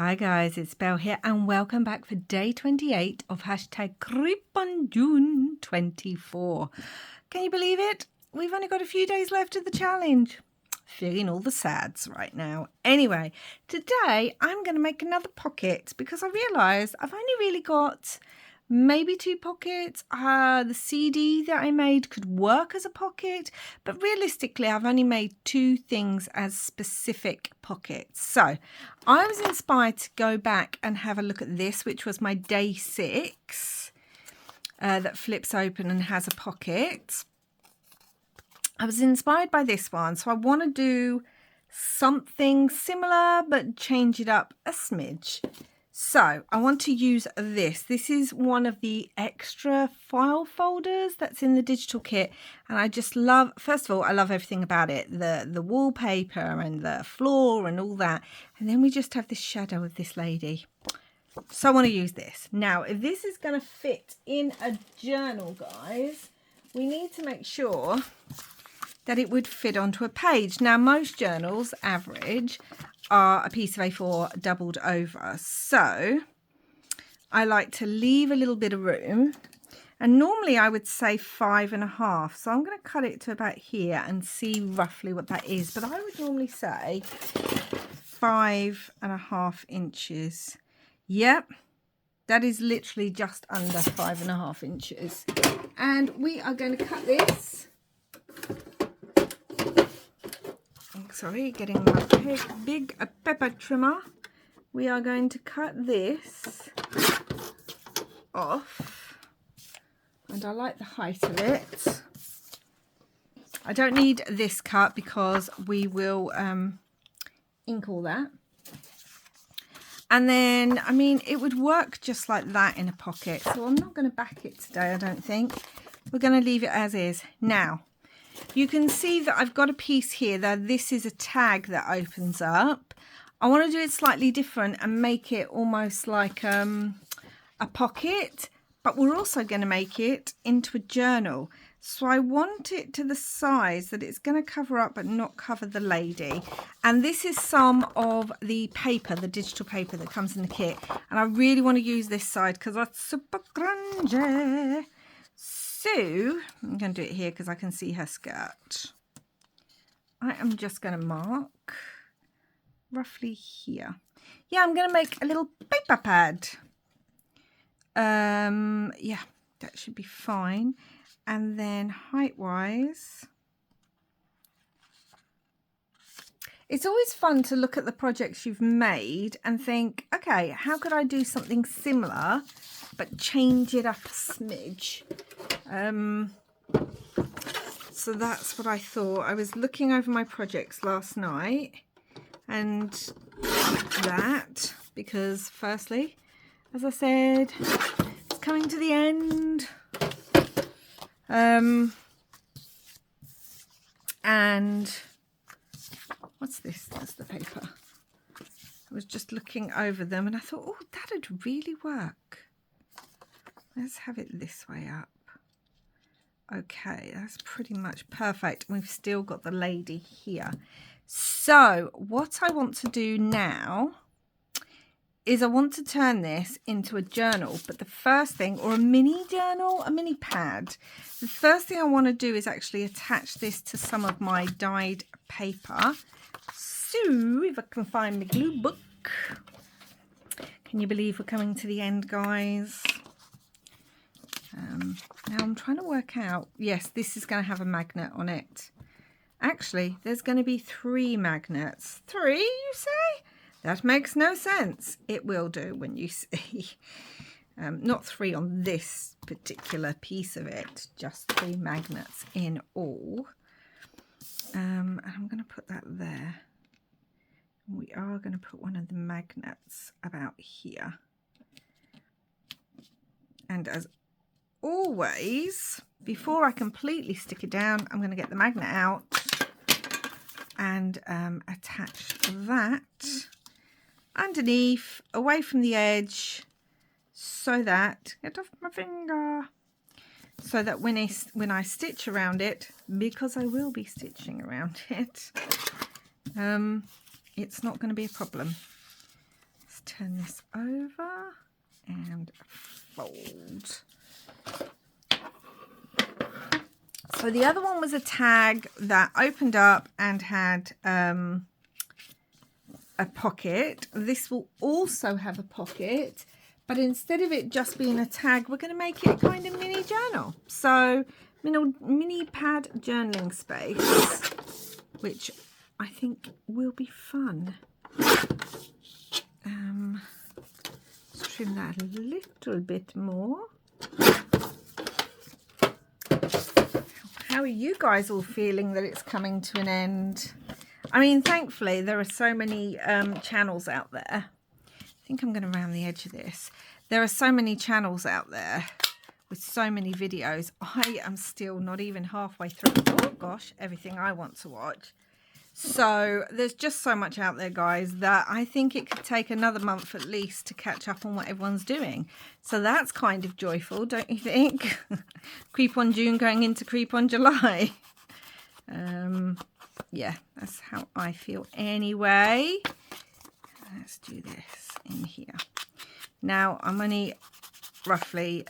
Hi guys, it's Belle here and welcome back for day 28 of hashtag Creep on June 24. Can you believe it? We've only got a few days left of the challenge. Feeling all the sads right now. Anyway, today I'm going to make another pocket because I realised I've only really got maybe 2 pockets. The CD that I made could work as a pocket, but realistically I've only made 2 things as specific pockets. So I was inspired to go back and have a look at this, which was my day 6 that flips open and has a pocket. I was inspired by this one, so I want to do something similar but change it up a smidge. So I want to use this. This is one of the extra file folders that's in the digital kit. And I just love, first of all, I love everything about it. The wallpaper and the floor and all that. And then we just have this shadow of this lady. So I want to use this. Now, if this is going to fit in a journal, guys, we need to make sure that it would fit onto a page. Now, most journals, average, are a piece of A4 doubled over. So I like to leave a little bit of room. And normally I would say 5.5. So I'm going to cut it to about here and see roughly what that is. But I would normally say 5.5 inches. Yep, that is literally just under 5.5 inches. And we are going to cut this. Sorry, getting my big pepper trimmer. We are going to cut this off. And I like the height of it. I don't need this cut because we will ink all that. And then, I mean, it would work just like that in a pocket. So I'm not going to back it today, I don't think. We're going to leave it as is. Now, you can see that I've got a piece here that this is a tag that opens up. I want to do it slightly different and make it almost like a pocket, but we're also going to make it into a journal. So I want it to the size that it's going to cover up but not cover the lady. And this is some of the paper, the digital paper that comes in the kit. And I really want to use this side because that's super grungy. So I'm going to do it here because I can see her skirt. I am just going to mark roughly here. Yeah, I'm going to make a little paper pad. Yeah, that should be fine. And then height-wise, it's always fun to look at the projects you've made and think, okay, how could I do something similar but change it up a smidge? So that's what I thought. I was looking over my projects last night and that, because firstly, as I said, it's coming to the end. And what's this? That's the paper. I was just looking over them and I thought, oh, that'd really work. Let's have it this way up. Okay, that's pretty much perfect. We've still got the lady here. So what I want to do now is I want to turn this into a journal, but the first thing, or a mini journal, a mini pad. The first thing I want to do is actually attach this to some of my dyed paper. So if I can find my glue book. Can you believe we're coming to the end, guys? Now I'm trying to work out, yes, this is going to have a magnet on it. Actually, there's going to be 3 magnets. 3, you say? That makes no sense. It will do when you see. Not 3 on this particular piece of it, just 3 magnets in all. And I'm going to put that there. We are going to put one of the magnets about here. And as always, before I completely stick it down, I'm going to get the magnet out and attach that underneath, away from the edge, so that, get off my finger, so that when I stitch around it, because I will be stitching around it, it's not going to be a problem. Let's turn this over and fold. So the other one was a tag that opened up and had a pocket. This will also have a pocket, but instead of it just being a tag, we're going to make it a kind of mini journal. So mini pad journaling space, which I think will be fun. Let's trim that a little bit more. How are you guys all feeling that it's coming to an end? I mean, thankfully, there are so many channels out there. I think I'm going to round the edge of this. There are so many channels out there with so many videos. I am still not even halfway through. Oh, gosh, everything I want to watch. So there's just so much out there, guys, that I think it could take another month at least to catch up on what everyone's doing. So that's kind of joyful, don't you think? Creep on June going into Creep on July. Yeah, that's how I feel anyway. Let's do this in here. Now, I'm only roughly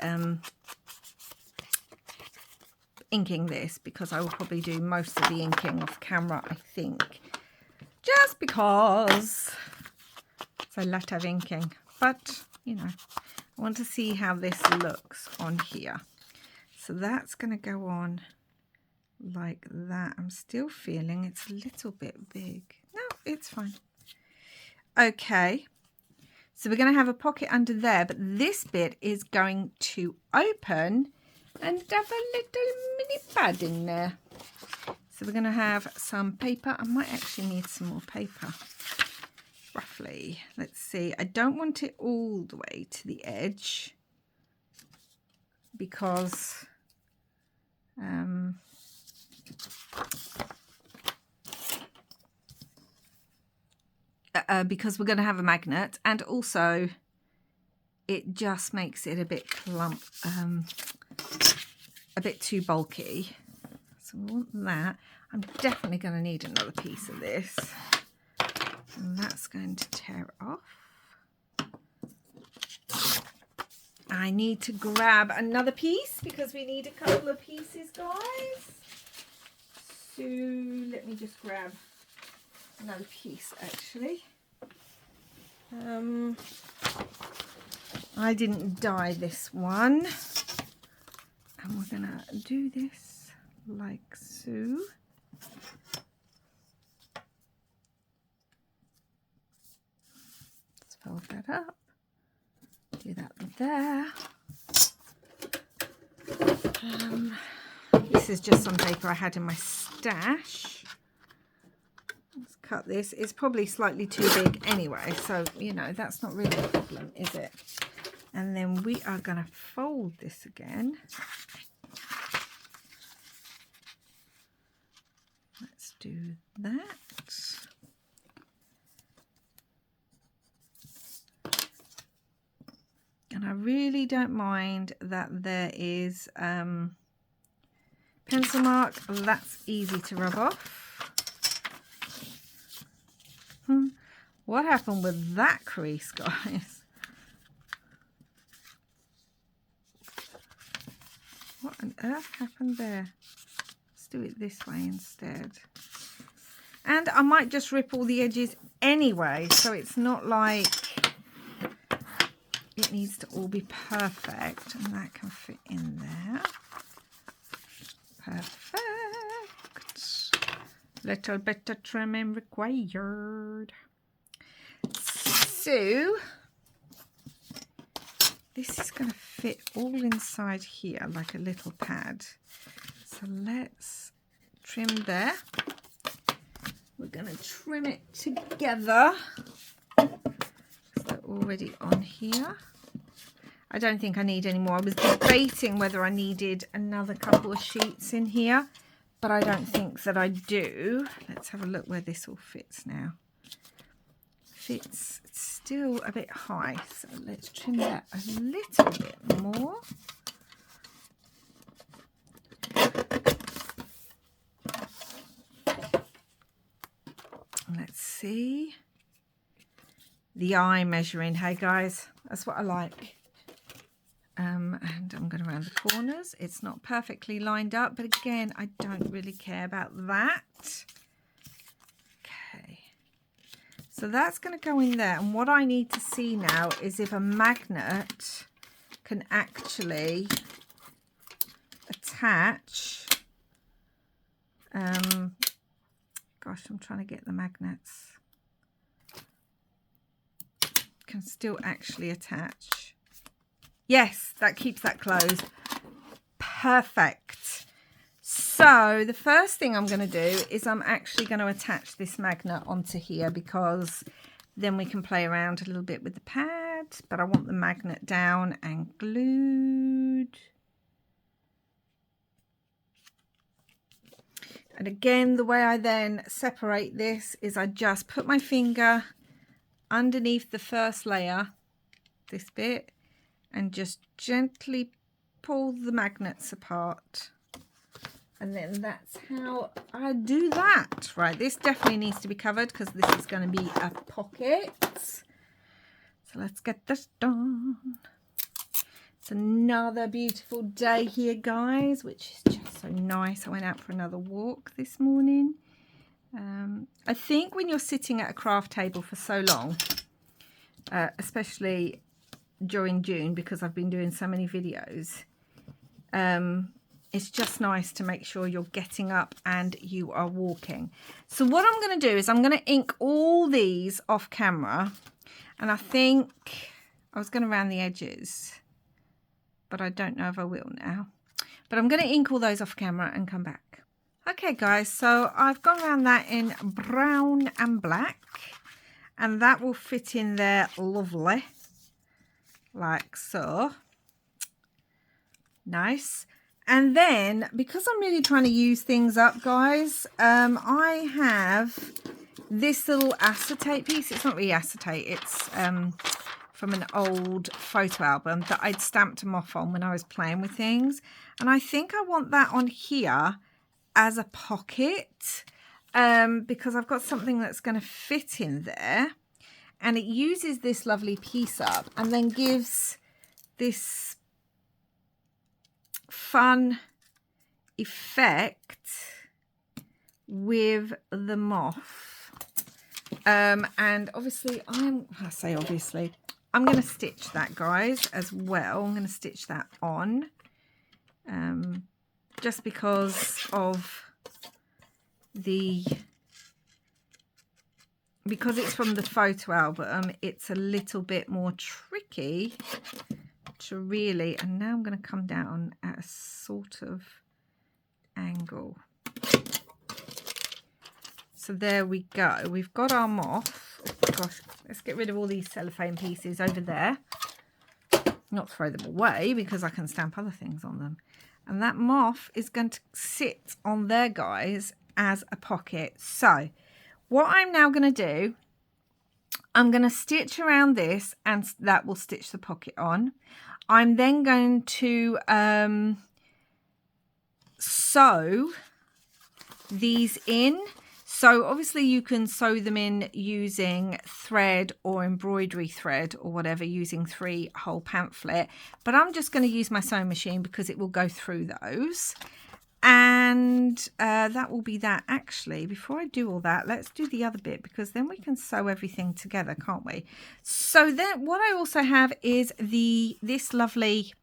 inking this because I will probably do most of the inking off camera, I think, just because it's a lot of inking. But you know, I want to see how this looks on here. So that's going to go on like that. I'm still feeling it's a little bit big. No, it's fine. Okay, so we're going to have a pocket under there, but this bit is going to open and have a little mini pad in there. So we're going to have some paper. I might actually need some more paper. Roughly. Let's see. I don't want it all the way to the edge because we're going to have a magnet, and also it just makes it a bit clump, a bit too bulky. So we want that. I'm definitely going to need another piece of this, and that's going to tear off. I need to grab another piece because we need a couple of pieces, guys. So let me just grab another piece actually. I didn't dye this one, and we're gonna do this like so. Let's fold that up, do that there. This is just some paper I had in my stash. Let's cut this. It's probably slightly too big anyway, so you know that's not really a problem, is it? And then we are going to fold this again. Let's do that. And I really don't mind that there is pencil mark. That's easy to rub off. What happened with that crease, guys? What on earth happened there? Let's do it this way instead. And I might just rip all the edges anyway, so it's not like it needs to all be perfect, and that can fit in there. Perfect. Little bit of trimming required. So this is going to fit all inside here like a little pad. So let's trim there. We're going to trim it together. They're already on here. I don't think I need any more. I was debating whether I needed another couple of sheets in here, but I don't think that I do. Let's have a look where this all fits now. Fits still a bit high, so let's trim that a little bit more. Let's see. the eye measuring. Hey guys, that's what I like. And I'm going around the corners. It's not perfectly lined up, but again, I don't really care about that. Okay. So that's going to go in there. And what I need to see now is if a magnet can actually attach. Gosh, I'm trying to get the magnets. Can still actually attach. Yes, that keeps that closed. Perfect. So the first thing I'm going to do is I'm actually going to attach this magnet onto here, because then we can play around a little bit with the pad, but I want the magnet down and glued. And again, the way I then separate this is I just put my finger underneath the first layer, this bit, and just gently pull the magnets apart. And then that's how I do that. Right, this definitely needs to be covered because this is going to be a pocket. So let's get this done. It's another beautiful day here, guys, which is just so nice. I went out for another walk this morning. I think when you're sitting at a craft table for so long, especially during June, because I've been doing so many videos, it's just nice to make sure you're getting up and you are walking. So what I'm going to do is I'm going to ink all these off camera, and I think I was going to round the edges, but I don't know if I will now. But I'm going to ink all those off camera and come back. Okay guys, so I've gone around that in brown and black, and that will fit in there lovely, like so. Nice. And then, because I'm really trying to use things up, guys, I have this little acetate piece. It's not really acetate, it's from an old photo album that I'd stamped them off on when I was playing with things. And I think I want that on here as a pocket, because I've got something that's going to fit in there, and it uses this lovely piece up and then gives this fun effect with the moth. And obviously I'm going to stitch that, guys, as well. I'm going to stitch that on. Just because it's from the photo album, it's a little bit more tricky to really, and now I'm going to come down at a sort of angle. So there we go. We've got our moth. Oh, gosh, let's get rid of all these cellophane pieces over there. Not throw them away, because I can stamp other things on them. And that moth is going to sit on there, guys, as a pocket. So what I'm now going to do, I'm going to stitch around this, and that will stitch the pocket on. I'm then going to sew these in. So obviously you can sew them in using thread or embroidery thread or whatever, using 3-hole pamphlet. But I'm just going to use my sewing machine because it will go through those. And that will be that. Actually, before I do all that, let's do the other bit, because then we can sew everything together, can't we? So then what I also have is this lovely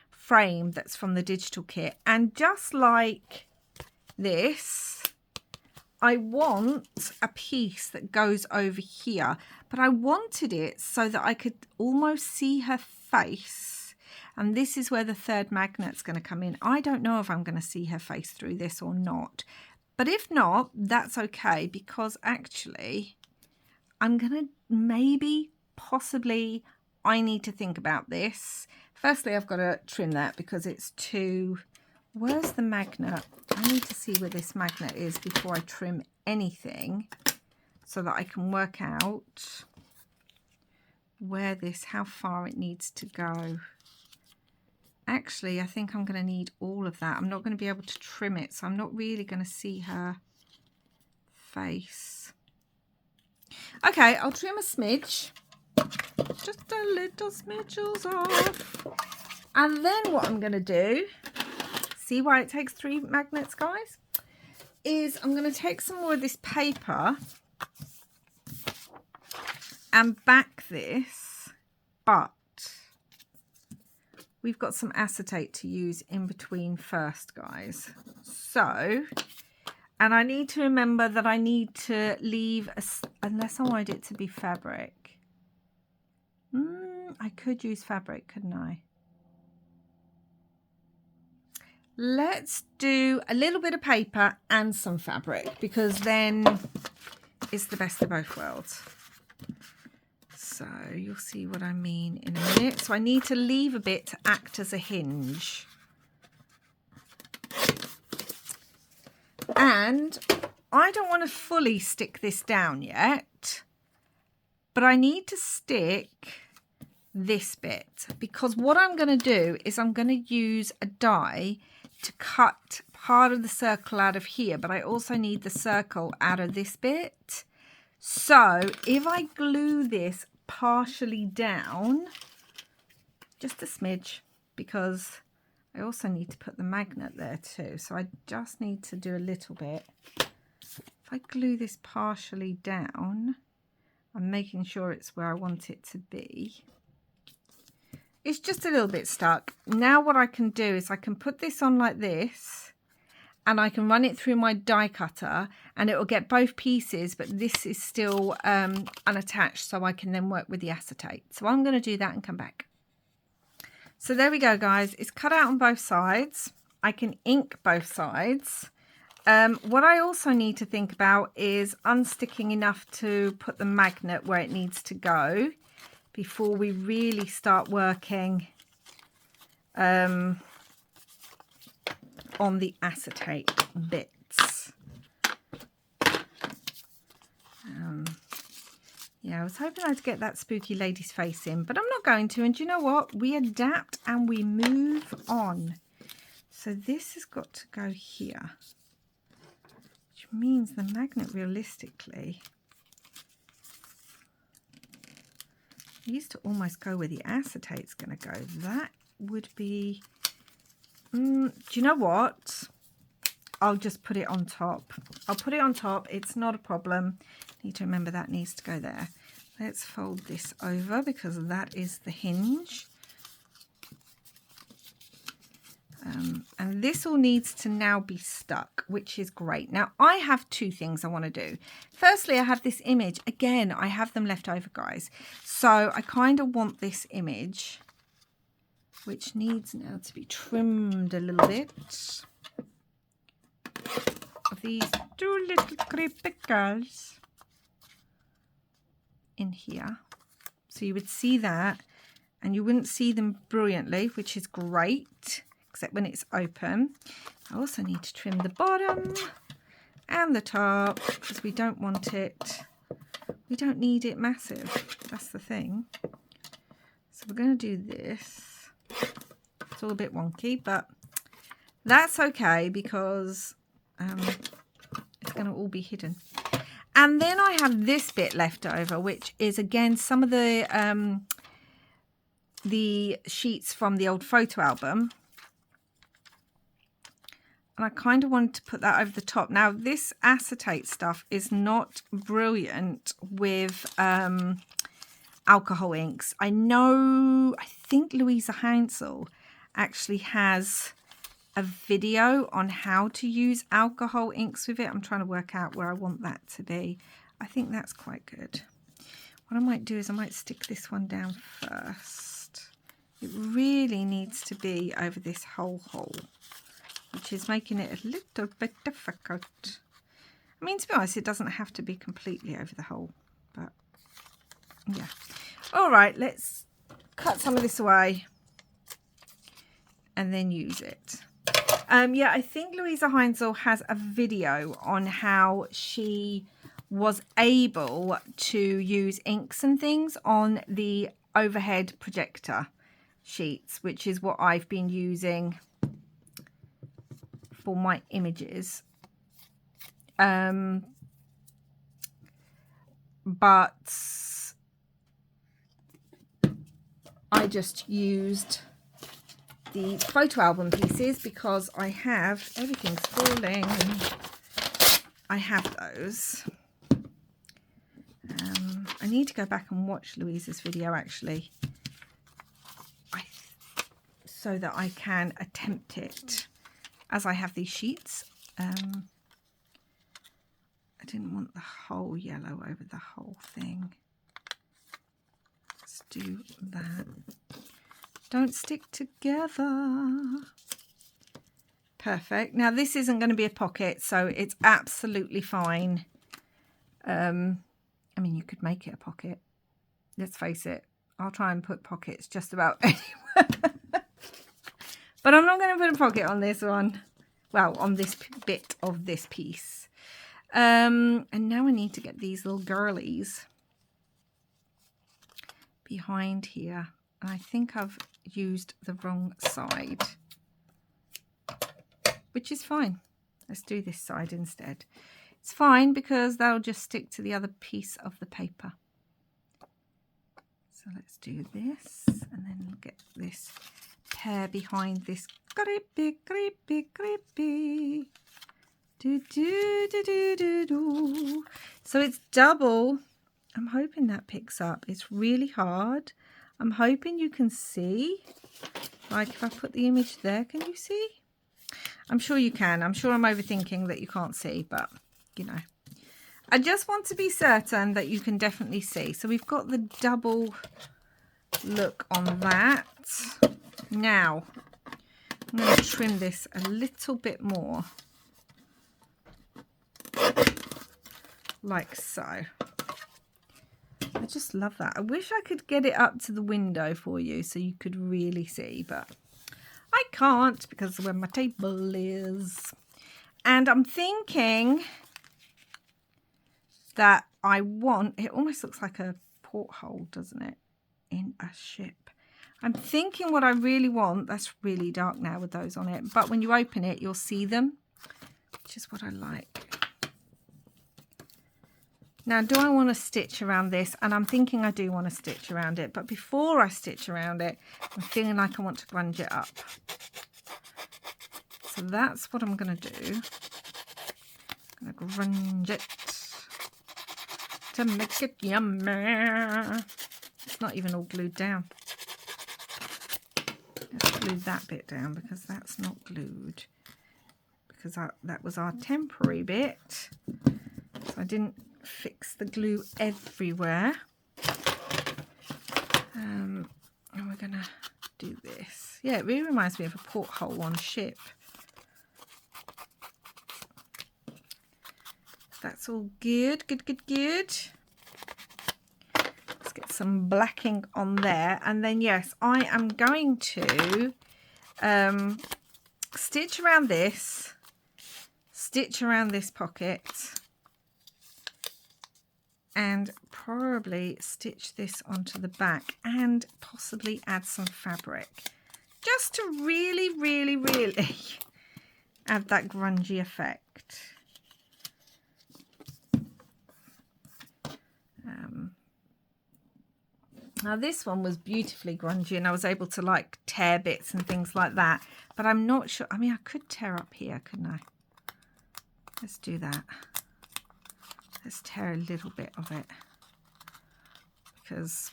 frame that's from the digital kit. And just like this, I want a piece that goes over here, but I wanted it so that I could almost see her face. And this is where the third magnet's going to come in. I don't know if I'm going to see her face through this or not. But if not, that's okay, because actually I'm going to maybe, possibly, I need to think about this. Firstly, I've got to trim that because it's too... Where's the magnet? I need to see where this magnet is before I trim anything, so that I can work out where this, how far it needs to go. Actually, I think I'm going to need all of that. I'm not going to be able to trim it, so I'm not really going to see her face. Okay, I'll trim a smidge. Just a little smidgels off. And then what I'm going to do, see why it takes 3 magnets, guys, is I'm going to take some more of this paper and back this, but we've got some acetate to use in between first, guys. So, and I need to remember that I need to leave, unless I wanted it to be fabric. I could use fabric, couldn't I? Let's do a little bit of paper and some fabric, because then it's the best of both worlds. So you'll see what I mean in a minute. So I need to leave a bit to act as a hinge. And I don't want to fully stick this down yet, but I need to stick this bit, because what I'm going to do is I'm going to use a die to cut part of the circle out of here, but I also need the circle out of this bit. So if I glue this partially down, just a smidge, because I also need to put the magnet there too, so I just need to do a little bit. If I glue this partially down, I'm making sure it's where I want it to be. It's just a little bit stuck. Now what I can do is I can put this on like this, and I can run it through my die cutter, and it will get both pieces, but this is still unattached, so I can then work with the acetate. So I'm going to do that and come back. So there we go, guys. It's cut out on both sides. I can ink both sides. What I also need to think about is unsticking enough to put the magnet where it needs to go before we really start working on the acetate bits. Yeah, I was hoping I'd get that spooky lady's face in, but I'm not going to. And do you know what? We adapt and we move on. So this has got to go here, which means the magnet realistically used to almost go where the acetate's going to go. That would be, do you know what? I'll just put it on top. I'll put it on top. It's not a problem. Need to remember that needs to go there. Let's fold this over, because that is the hinge. And this all needs to now be stuck, which is great. Now, I have 2 things I want to do. Firstly, I have this image. Again, I have them left over, guys. So I kind of want this image, which needs now to be trimmed a little bit, of these 2 little creepy girls in here. So you would see that, and you wouldn't see them brilliantly, which is great, except when it's open. I also need to trim the bottom and the top, because we don't want it, we don't need it massive. That's the thing. So we're going to do this. It's all a bit wonky, but that's okay, because it's going to all be hidden. And then I have this bit left over, which is again some of the sheets from the old photo album. And I kind of wanted to put that over the top. Now, this acetate stuff is not brilliant with alcohol inks. I think Louisa Hansel actually has a video on how to use alcohol inks with it. I'm trying to work out where I want that to be. I think that's quite good. What I might do is I might stick this one down first. It really needs to be over this whole hole, which is making it a little bit difficult. I mean, to be honest, it doesn't have to be completely over the hole, but yeah. All right, let's cut some of this away and then use it. Yeah, I think Louisa Hansel has a video on how she was able to use inks and things on the overhead projector sheets, which is what I've been using for my images. But I just used the photo album pieces because I have, everything's falling, I have those. I need to go back and watch Louisa's video actually, so that I can attempt it, as I have these sheets. I didn't want the whole yellow over the whole thing. Let's do that. Don't stick together. Perfect. Now this isn't going to be a pocket, so it's absolutely fine. I mean, you could make it a pocket. Let's face it. I'll try and put pockets just about anywhere. But I'm not going to put a pocket on this one. Well, on this bit of this piece. And now I need to get these little girlies behind here. I think I've used the wrong side, which is fine. Let's do this side instead. It's fine because they'll just stick to the other piece of the paper. So let's do this, and then we'll get this pair behind this. Creepy, creepy, creepy. Do, do, do, do, do, do. So it's double. I'm hoping that picks up. It's really hard. I'm hoping you can see. Like if I put the image there, can you see? I'm sure you can. I'm sure I'm overthinking that you can't see, but you know, I just want to be certain that you can definitely see. So we've got the double look on that. Now, I'm going to trim this a little bit more. Like so. I just love that. I wish I could get it up to the window for you so you could really see, but I can't because of where my table is. And I'm thinking that I want, it almost looks like a porthole, doesn't it, in a ship. I'm thinking what I really want, that's really dark now with those on it, but when you open it, you'll see them, which is what I like. Now, do I want to stitch around this? And I'm thinking I do want to stitch around it, but before I stitch around it, I'm feeling like I want to grunge it up. So that's what I'm going to do. I'm going to grunge it to make it yummy. It's not even all glued down. Let's glue that bit down because that's not glued. Because that was our temporary bit. So I didn't fix the glue everywhere. And we're going to do this. Yeah, it really reminds me of a porthole on a ship. That's all good, good, good, good. Let's get some blacking on there. And then, yes, I am going to stitch around this pocket, and probably stitch this onto the back and possibly add some fabric. Just to really, really, really add that grungy effect. Now this one was beautifully grungy and I was able to like tear bits and things like that, but I'm not sure. I mean, I could tear up here, couldn't I? Let's do that. Let's tear a little bit of it because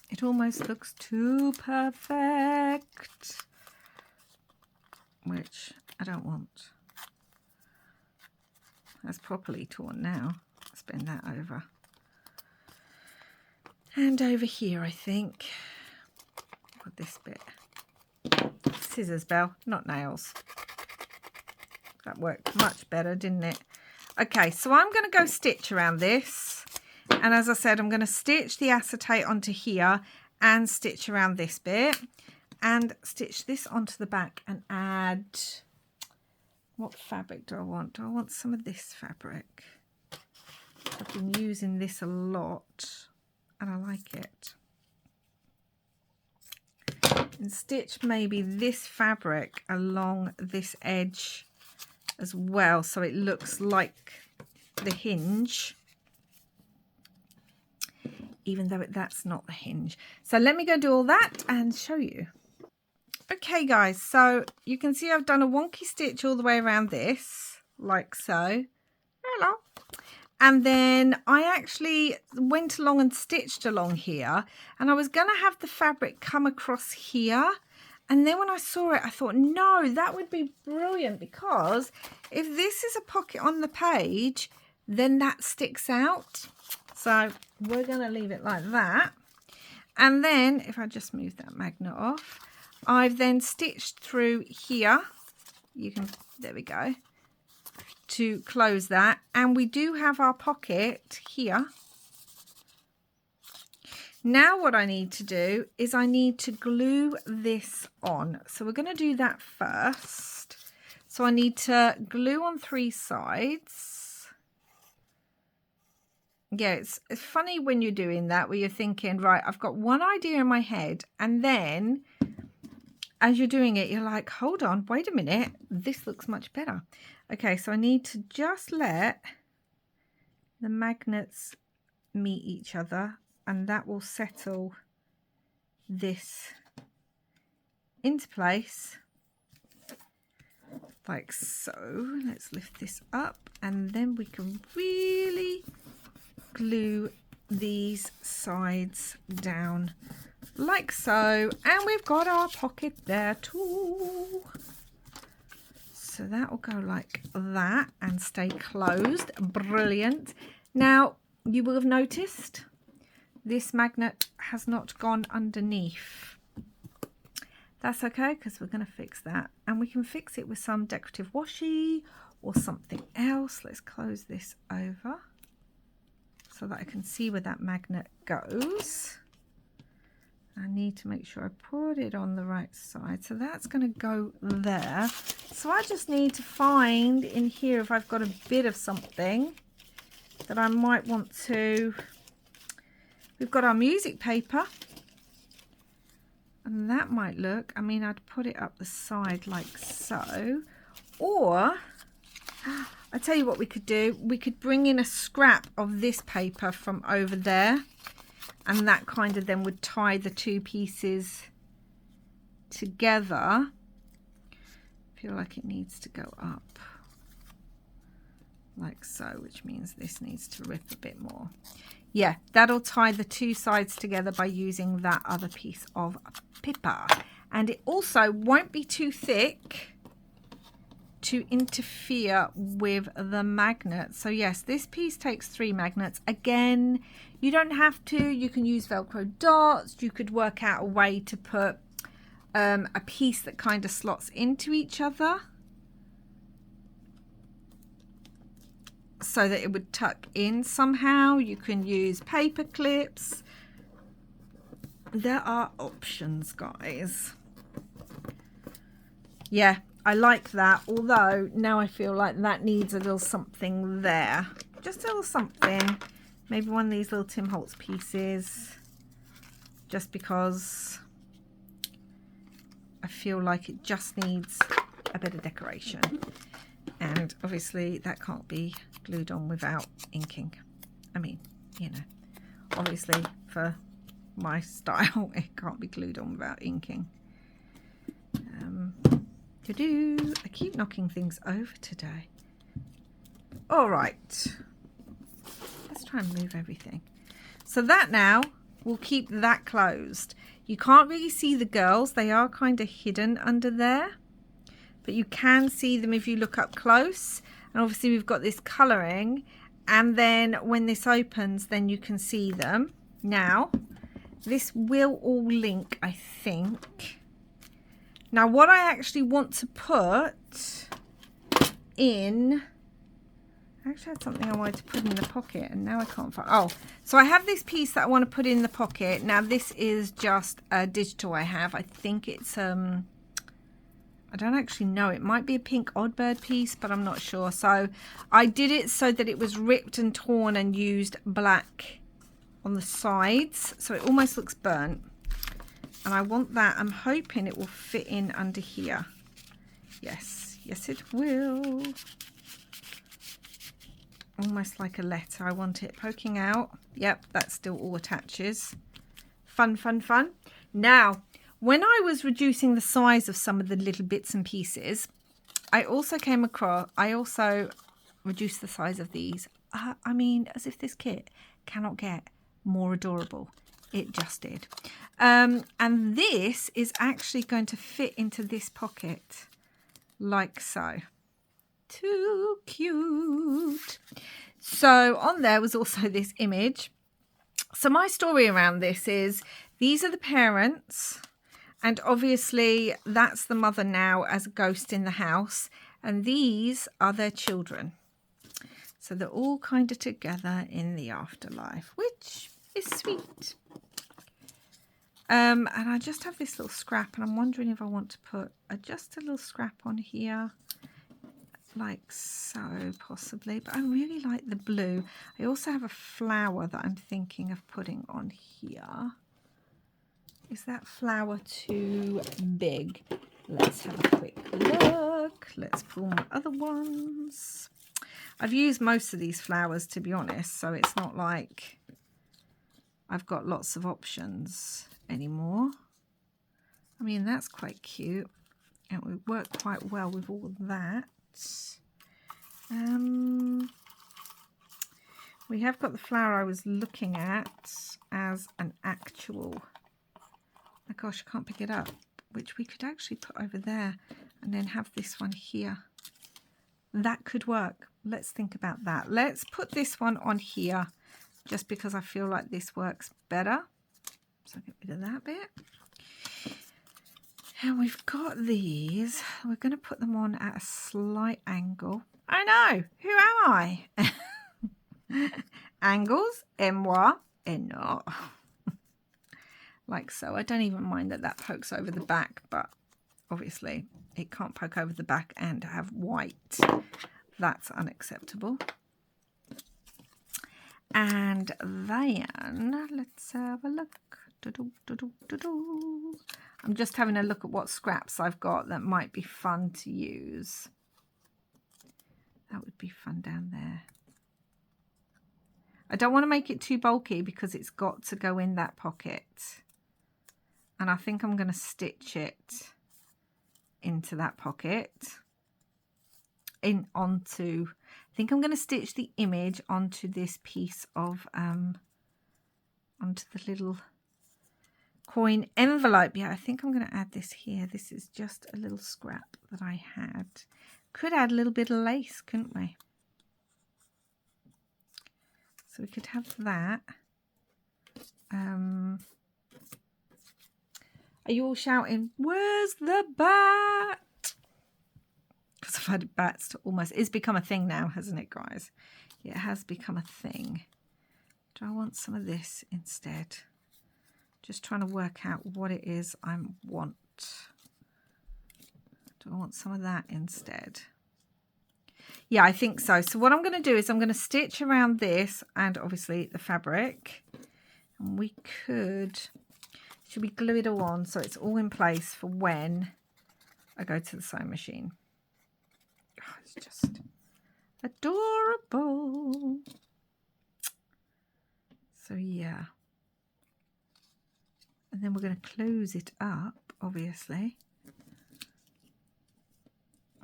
it almost looks too perfect, which I don't want. That's properly torn now. Let's bend that over. And over here, I think, put this bit. Scissors, Belle, not nails. That worked much better, didn't it? Okay, so I'm going to go stitch around this. And as I said, I'm going to stitch the acetate onto here and stitch around this bit. And stitch this onto the back and add... What fabric do I want? Do I want some of this fabric? I've been using this a lot. And I like it. And stitch maybe this fabric along this edge as well, so it looks like the hinge even though that's not the hinge. So let me go do all that and show you. Okay guys, so you can see I've done a wonky stitch all the way around this, like so. Hello. And then I actually went along and stitched along here, and I was going to have the fabric come across here. And then when I saw it, I thought, no, that would be brilliant, because if this is a pocket on the page, then that sticks out. So we're going to leave it like that. And then if I just move that magnet off, I've then stitched through here. You can, there we go, to close that. And we do have our pocket here. Now what I need to do is I need to glue this on. So we're going to do that first. So I need to glue on 3 sides. Yeah, it's funny when you're doing that, where you're thinking, right, I've got one idea in my head, and then as you're doing it, you're like, hold on, wait a minute, this looks much better. Okay, so I need to just let the magnets meet each other, and that will settle this into place like so. Let's lift this up, and then we can really glue these sides down like so, and we've got our pocket there too. So that will go like that and stay closed. Brilliant. Now you will have noticed this magnet has not gone underneath. That's okay, because we're going to fix that, and we can fix it with some decorative washi or something else. Let's close this over so that I can see where that magnet goes. I need to make sure I put it on the right side. So that's going to go there. So I just need to find in here if I've got a bit of something that I might want to. We've got our music paper. And that might look, I mean, I'd put it up the side like so. Or, I tell you what we could do. We could bring in a scrap of this paper from over there. And that kind of then would tie the 2 pieces together. I feel like it needs to go up like so, which means this needs to rip a bit more. Yeah, that'll tie the 2 sides together by using that other piece of paper. And it also won't be too thick to interfere with the magnet. So yes, this piece takes 3 magnets. Again, you don't have to. You can use Velcro dots. You could work out a way to put a piece that kind of slots into each other so that it would tuck in somehow. You can use paper clips. There are options, guys. Yeah, I like that, although now I feel like that needs a little something there. Just a little something. Maybe one of these little Tim Holtz pieces, just because I feel like it just needs a bit of decoration. And obviously that can't be glued on without inking. I mean, you know, obviously for my style, it can't be glued on without inking. I keep knocking things over today. All right, let's try and move everything. So that now will keep that closed. You can't really see the girls. They are kind of hidden under there, but you can see them if you look up close. And obviously we've got this colouring, and then when this opens, then you can see them. Now, this will all link, I think. Now, what I actually want to put in, I actually had something I wanted to put in the pocket, and now I can't find. Oh, so I have this piece that I want to put in the pocket. Now, this is just a digital I have. I think it's I don't actually know. It might be a pink Oddbird piece, but I'm not sure. So I did it so that it was ripped and torn and used black on the sides, so it almost looks burnt. And I want that. I'm hoping it will fit in under here. Yes, yes it will. almost like a letter. I want it poking out. Yep, that still all attaches. Fun, fun, fun. Now, when I was reducing the size of some of the little bits and pieces, I also reduced the size of these. I mean, as if this kit cannot get more adorable. It just did. And this is actually going to fit into this pocket like so. Too cute. So on there was also this image. So my story around this is these are the parents, and obviously that's the mother now as a ghost in the house, and these are their children. So they're all kind of together in the afterlife, which is sweet. And I just have this little scrap, and I'm wondering if I want to put just a little scrap on here, like so, possibly. But I really like the blue. I also have a flower that I'm thinking of putting on here. Is that flower too big? Let's have a quick look. Let's pull my other ones. I've used most of these flowers, to be honest, so it's not like I've got lots of options anymore. I mean, that's quite cute. It would work quite well with all of that. We have got the flower I was looking at as an actual, oh gosh, I can't pick it up, which we could actually put over there and then have this one here. That could work. Let's think about that. Let's put this one on here just because I feel like this works better. So get rid of that bit. And we've got these. We're going to put them on at a slight angle. I know. Who am I? Angles, et moi, et non. Like so. I don't even mind that that pokes over the back, but obviously it can't poke over the back and have white. That's unacceptable. And then let's have a look. I'm just having a look at what scraps I've got that might be fun to use. That would be fun down there. I don't want to make it too bulky because it's got to go in that pocket. And I think I'm going to stitch it into that pocket. I think I'm going to stitch the image onto this piece of, onto the little coin envelope. Yeah, I think I'm going to add this here. This is just a little scrap that I had. Could add a little bit of lace, couldn't we? So we could have that. Are you all shouting, where's the bat? Because I've had bats to almost, it's become a thing now, hasn't it, guys? Yeah, it has become a thing. Do I want some of this instead? Just trying to work out what it is I want. Do I want some of that instead? Yeah, I think so. So what I'm going to do is I'm going to stitch around this and obviously the fabric. And we could, should we glue it all on so it's all in place for when I go to the sewing machine? Oh, it's just adorable. So yeah. And then we're going to close it up, obviously.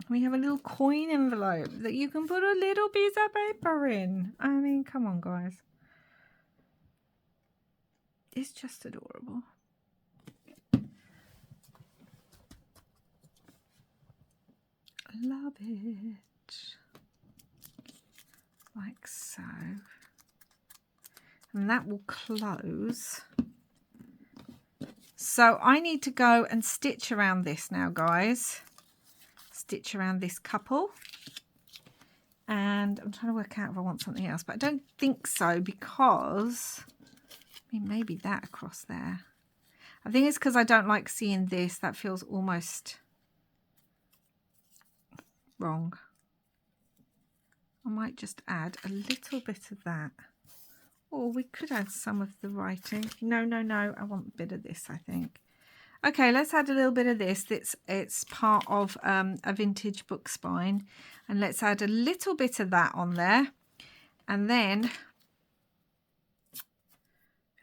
We have a little coin envelope that you can put a little piece of paper in. I mean, come on, guys. It's just adorable. Love it. Like so. And that will close. So I need to go and stitch around this now, guys. Stitch around this couple. And I'm trying to work out if I want something else, but I don't think so because, I mean, maybe that across there. I think it's because I don't like seeing this. That feels almost wrong. I might just add a little bit of that. Or we could add some of the writing. No, no, no. I want a bit of this, I think. Okay, let's add a little bit of this. It's part of a vintage book spine. And let's add a little bit of that on there. And then, I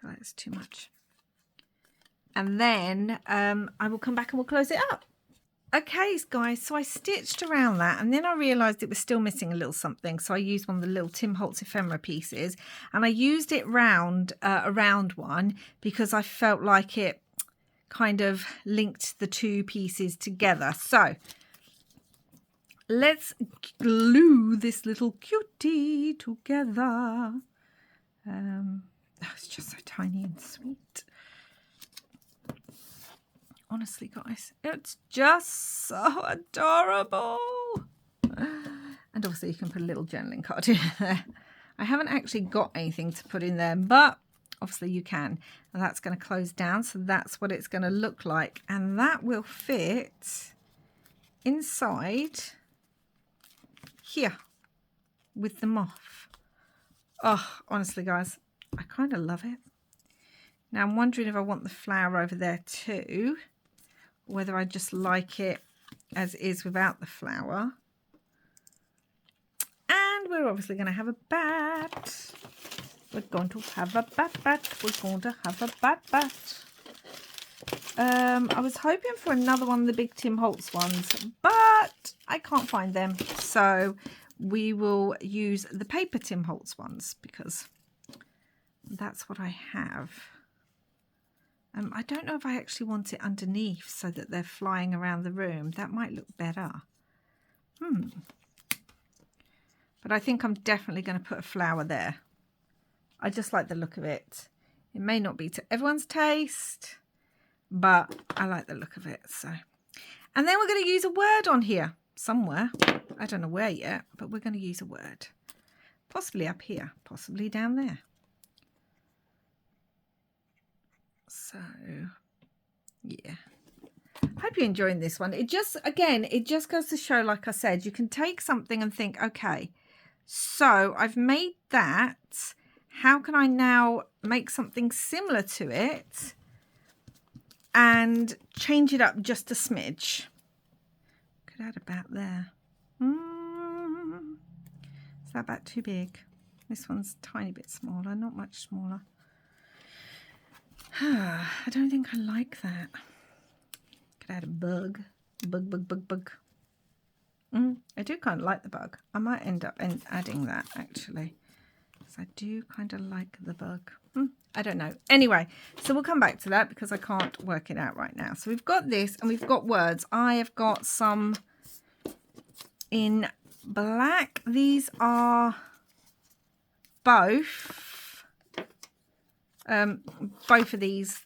feel like it's too much. And then I will come back and we'll close it up. Okay, guys, so I stitched around that and then I realised it was still missing a little something. So I used one of the little Tim Holtz ephemera pieces and I used it round, a round one, because I felt like it kind of linked the two pieces together. So let's glue this little cutie together. It's just so tiny and sweet. Honestly, guys, it's just so adorable. And also you can put a little journaling card in there. I haven't actually got anything to put in there, but obviously you can. And that's going to close down, so that's what it's going to look like. And that will fit inside here with the moth. Oh, honestly, guys, I kind of love it. Now I'm wondering if I want the flower over there too, whether I just like it as is without the flower. And we're obviously going to have a bat. We're going to have a bat. We're going to have a bat. I was hoping for another one of the big Tim Holtz ones, but I can't find them. So we will use the paper Tim Holtz ones because that's what I have. I don't know if I actually want it underneath so that they're flying around the room. That might look better. But I think I'm definitely going to put a flower there. I just like the look of it. It may not be to everyone's taste, but I like the look of it. So, and then we're going to use a word on here somewhere. I don't know where yet, but we're going to use a word. Possibly up here, possibly down there. So, yeah. Hope you're enjoying this one. It just, again, it just goes to show, like I said, you can take something and think, okay, so I've made that. How can I now make something similar to it and change it up just a smidge? Could add about there. Is that about too big? This one's a tiny bit smaller, not much smaller. I don't think I like that. Could add a bug. Bug. I do kind of like the bug. I might end up adding that actually, because I do kind of like the bug. I don't know. Anyway, so we'll come back to that because I can't work it out right now. So we've got this and we've got words. I have got some in black. These are both of these,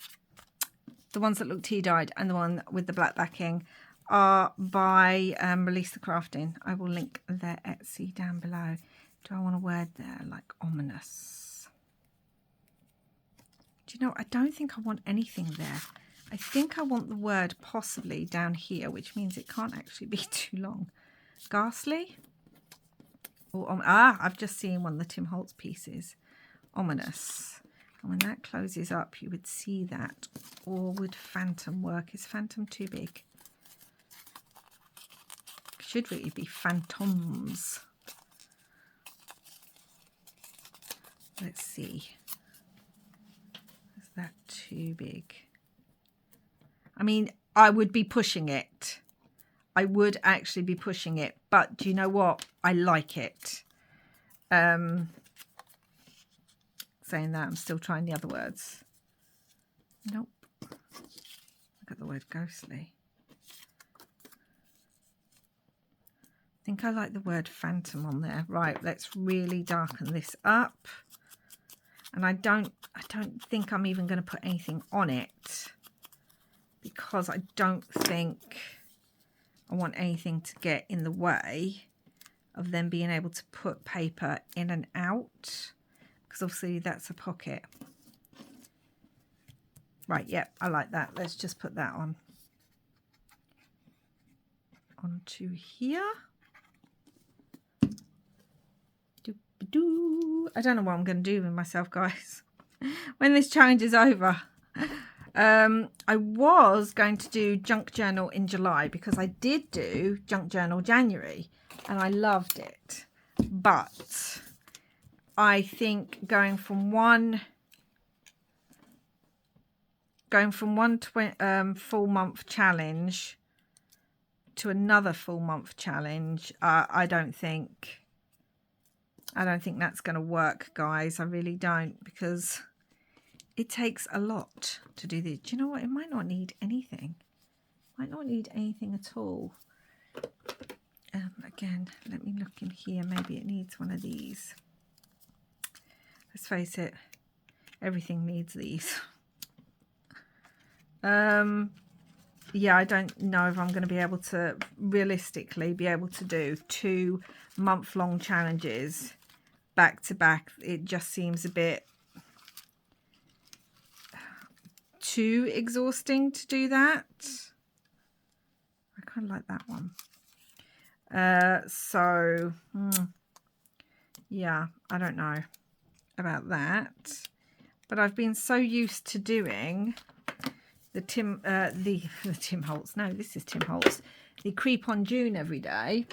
the ones that look tea-dyed and the one with the black backing, are by Release the Crafting. I will link their Etsy down below. Do I want a word there like ominous? Do you know, I don't think I want anything there. I think I want the word possibly down here, which means it can't actually be too long. Ghastly? Or, I've just seen one of the Tim Holtz pieces. Ominous. And when that closes up, you would see that. Or would phantom work? Is phantom too big? Should really be phantoms. Let's see. Is that too big? I mean, I would be pushing it. I would actually be pushing it. But do you know what? I like it. Saying that, I'm still trying the other words. Nope. Look at the word ghostly. I think I like the word phantom on there. Right, let's really darken this up. And I don't think I'm even going to put anything on it because I don't think I want anything to get in the way of them being able to put paper in and out. Because obviously that's a pocket. Right, yep, I like that. Let's just put that on. Onto here. I don't know what I'm going to do with myself, guys, when this challenge is over. I was going to do junk journal in July because I did do junk journal January and I loved it. But I think going from one full month challenge to another full month challenge, I don't think that's going to work, guys. I really don't, because it takes a lot to do this. Do you know what? It might not need anything. Might not need anything at all. Again, let me look in here. Maybe it needs one of these. Let's face it, everything needs these. Yeah, I don't know if I'm going to be able to realistically be able to do 2 month-long challenges back to back. It just seems a bit too exhausting to do that. I kind of like that one. Yeah, I don't know about that, but I've been so used to doing the Tim Holtz. No, this is Tim Holtz. The Creep on June every day,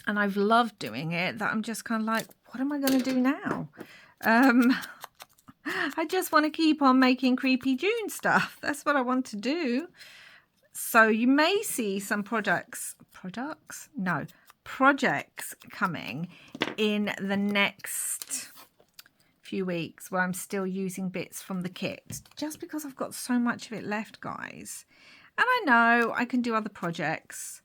and I've loved doing it, that I'm just kind of like, what am I going to do now? I just want to keep on making creepy June stuff. That's what I want to do. So you may see some projects coming in the next few weeks where I'm still using bits from the kit, just because I've got so much of it left, guys. And I know I can do other projects.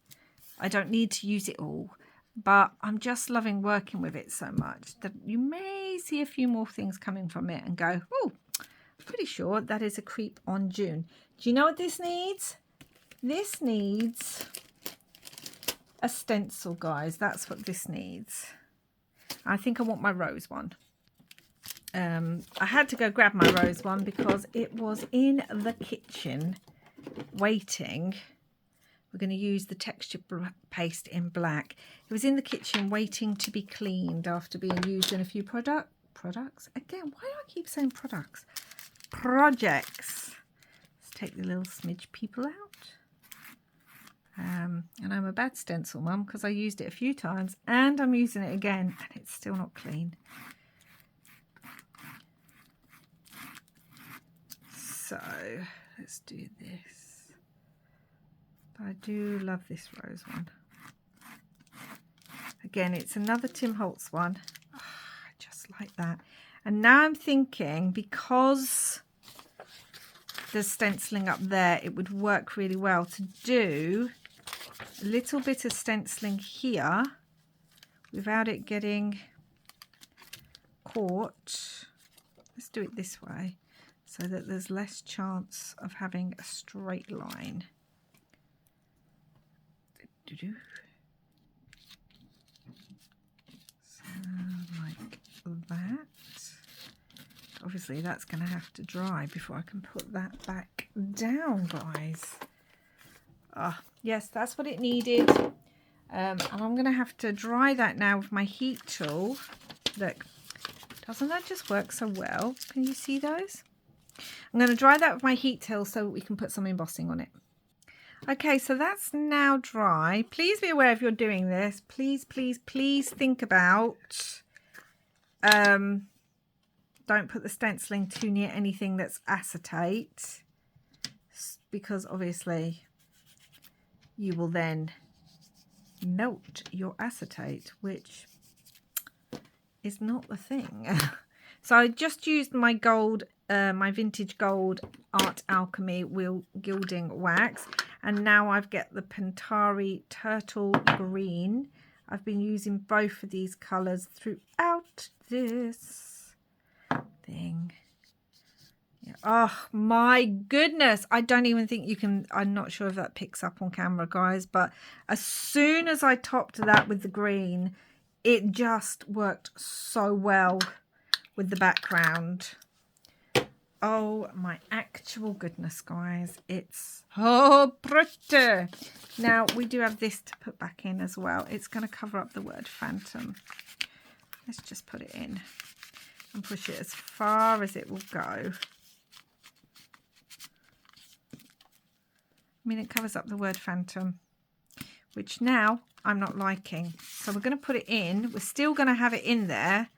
I don't need to use it all, but I'm just loving working with it so much that you may see a few more things coming from it and go, oh, I'm pretty sure that is a Creep on June. Do you know what this needs? This needs a stencil, guys. That's what this needs. I think I want my rose one. I had to go grab my rose one because it was in the kitchen waiting. We're going to use the texture paste in black. It was in the kitchen waiting to be cleaned after being used in a few products. Again, why do I keep saying products? Projects. Let's take the little smidge people out. And I'm a bad stencil mum because I used it a few times and I'm using it again and it's still not clean. So let's do this. But I do love this rose one. Again, it's another Tim Holtz one. Oh, I just like that. And now I'm thinking, because there's stenciling up there, it would work really well to do a little bit of stenciling here without it getting caught. Let's do it this way so that there's less chance of having a straight line. So like that. Obviously that's going to have to dry before I can put that back down, guys. Yes, that's what it needed. And I'm going to have to dry that now with my heat tool. Look, doesn't that just work so well? Can you see those? I'm going to dry that with my heat tool so we can put some embossing on it. Okay, so that's now dry. Please be aware if you're doing this. Please, please, please think about... don't put the stenciling too near anything that's acetate, because obviously you will then melt your acetate, which is not the thing. So I just used my gold, my vintage gold Art Alchemy wheel gilding wax, and now I've got the Pentari Turtle Green. I've been using both of these colours throughout this thing. Yeah. Oh my goodness, I don't even think you can, I'm not sure if that picks up on camera, guys, but as soon as I topped that with the green, it just worked so well with the background. Oh my actual goodness, guys, it's so pretty. Now we do have this to put back in as well. It's going to cover up the word phantom. Let's just put it in and push it as far as it will go. I mean, it covers up the word phantom, which now I'm not liking. So we're going to put it in. We're still going to have it in there,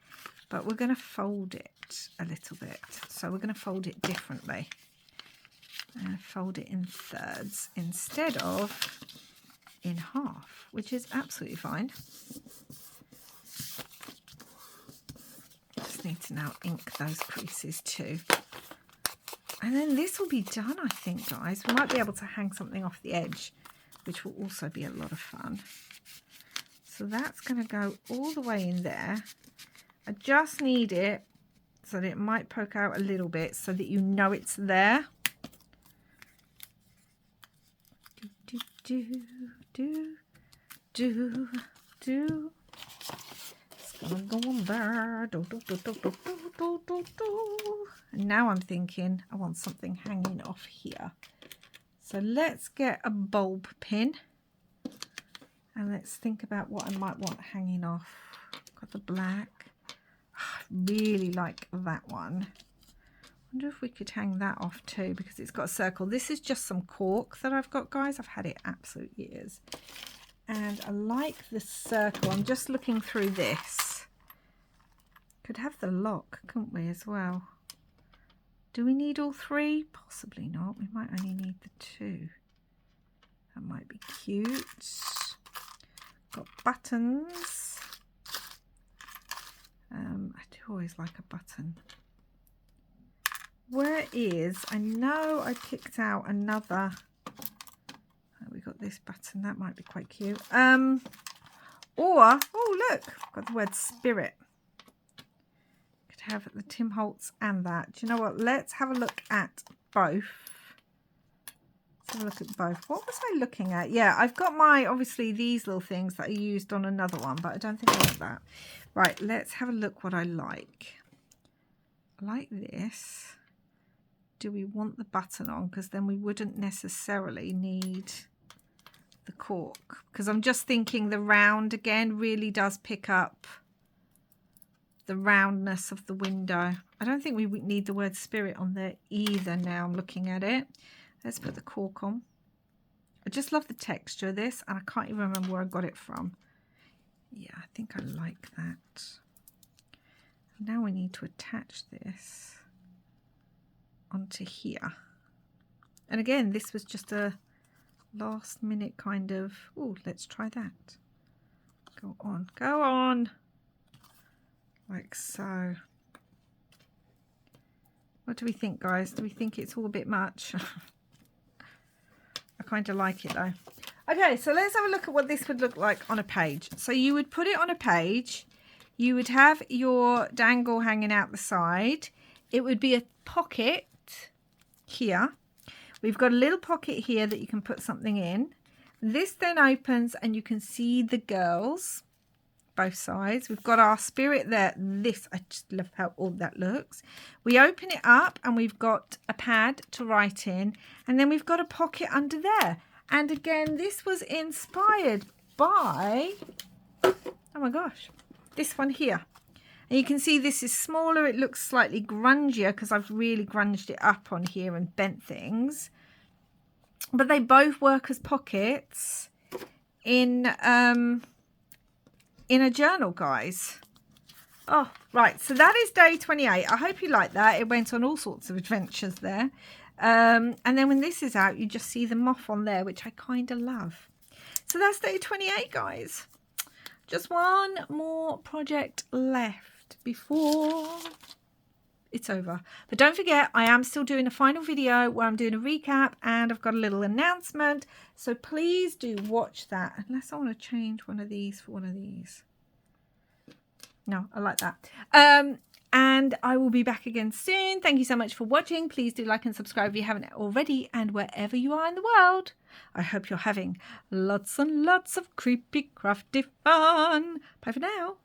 but we're going to fold it a little bit. So we're going to fold it differently. Fold it in thirds instead of in half, which is absolutely fine. Just need to now ink those creases too. And then this will be done, I think, guys. We might be able to hang something off the edge, which will also be a lot of fun. So that's going to go all the way in there. I just need it so that it might poke out a little bit so that you know it's there. It's gonna go on there. And now I'm thinking I want something hanging off here. So let's get a bulb pin and let's think about what I might want hanging off. Got the black. I really like that one. I wonder if we could hang that off too, because it's got a circle. This is just some cork that I've got, guys. I've had it absolute years. And I like the circle. I'm just looking through this. Could have the lock, couldn't we, as well? Do we need all three? Possibly not. We might only need the two. That might be cute. Got buttons. I do always like a button. Where is, I know I picked out another, we got this button, that might be quite cute. Or, oh look, got the word spirit. Could have the Tim Holtz and that. Do you know what, let's have a look at both. Let's have a look at both. What was I looking at? Yeah, I've got my, obviously these little things that I used on another one, but I don't think I want that. Right, let's have a look what I like. I like this. Do we want the button on? Because then we wouldn't necessarily need the cork. Because I'm just thinking the round again really does pick up the roundness of the window. I don't think we would need the word spirit on there either now I'm looking at it. Let's put the cork on. I just love the texture of this and I can't even remember where I got it from. Yeah, I think I like that. Now we need to attach this onto here. And again, this was just a last minute kind of, oh, let's try that. Go on, go on. Like so. What do we think, guys? Do we think it's all a bit much? I kind of like it though. Okay, so let's have a look at what this would look like on a page. So you would put it on a page. You would have your dangle hanging out the side. It would be a pocket here. We've got a little pocket here that you can put something in. This then opens and you can see the girls, both sides. We've got our spirit there. This, I just love how all that looks. We open it up and we've got a pad to write in, and then we've got a pocket under there. And again, this was inspired by, oh my gosh, this one here. And you can see this is smaller. It looks slightly grungier because I've really grunged it up on here and bent things. But they both work as pockets in a journal, guys. Oh, right. So that is day 28. I hope you like that. It went on all sorts of adventures there. And then when this is out, you just see the moth on there, which I kind of love. So that's day 28, guys. Just one more project left before it's over. But don't forget, I am still doing a final video where I'm doing a recap and I've got a little announcement. So please do watch that. Unless I want to change one of these for one of these. No, I like that. And I will be back again soon. Thank you so much for watching. Please do like and subscribe if you haven't already. And wherever you are in the world, I hope you're having lots and lots of creepy, crafty fun. Bye for now.